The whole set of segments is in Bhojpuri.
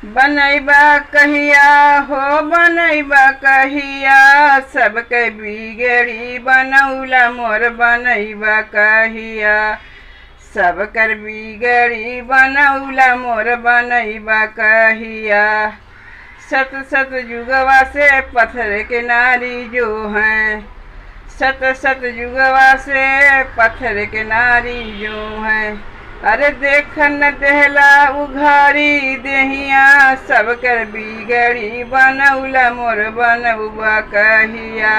बनैबा कहिया हो बनैबा कहिया, सबके बिगड़ी बनौला मोर बनैबा कहिया। सबकर बिगड़ी बनौला मोर बनैबा कहिया। सत सत जुगवा से पत्थर के नारी जो हैं, सत सत जुगवा से पत्थर के नारी जो हैं। अरे देखन देहला उघारी देहिया, सबकर बिगड़ी बनौला मोर बनौबा कहिया।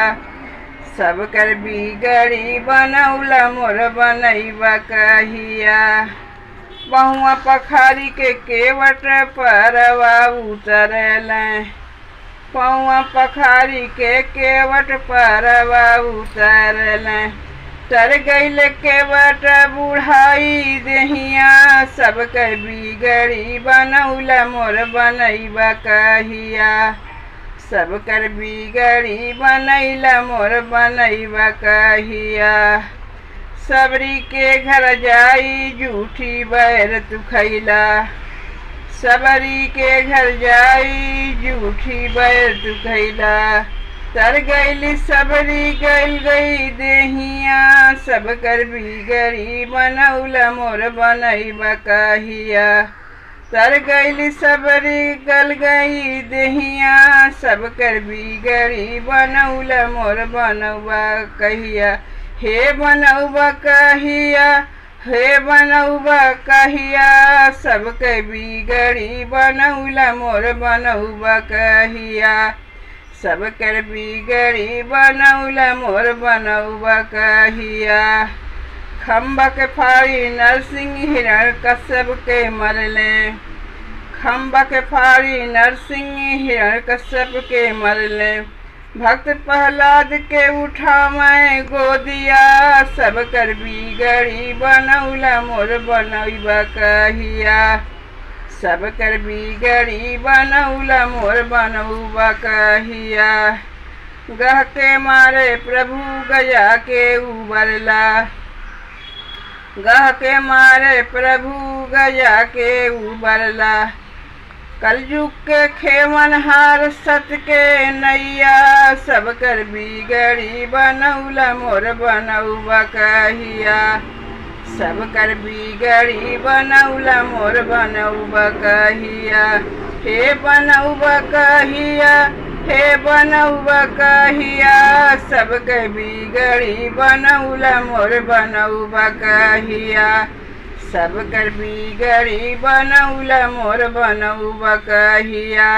सबकर बिगड़ी बनौला मोर बनैबा कहिया। बहुआ पखारी के केवट परवा उतरलें, पौआ पखारी के केवट परवा उतरलें। तर गईल केवट बुढ़ाई देहिया, सबकर बिगड़ी बनौला मोर बनैबा कहिया। सबकर बिगड़ी बनैला मोर बनैबा कहिया। सबरी के घर जाई जूठी बैर तू खैला, सबरी के घर जाई जूठी बैर तू खैला। तर गईली सबरी गईल गई देहिया, सबकर बिगड़ी बनौला मोर बनैबा कहिया। तर गईली सबरी गल गई देहिया, सबकर बिगड़ी बनौला मोर बनौबा कहिया। हे बनौबा कहिया, हे बनौबा कहिया, सबके बिगड़ी बनौला मोर बनौबा कहिया। सबकर बिगड़ी बनौला मोर बनौबा कहिया। खम्बक फाड़ी नरसिंह हिरण्यकश्यप के मरले, खम्बक फाड़ी नरसिंह हिरण्यकश्यप के मरले। भक्त प्रहलाद के उठावे गोदिया, सबकर बिगड़ी बनौला मोर बनैबा कहिया। सबकर बिगड़ी बनौला मोर बनौबा कहिया। गह के मारे प्रभु गया के उबरला, गह के मारे प्रभु गया के उबरला। कलयुग के खेवनहार सत के नैया, सबकर बिगड़ी बनौला मोर बनौबा कहिया। सबकर बिगड़ी बनौला मोर बनौबा कहिया। हे बनौबा कहिया, हे बनौबा कहिया, सबके बिगड़ी बनौला मोर बनौबा कहिया। सबकर बिगड़ी बनौला मोर बनौबा कहिया।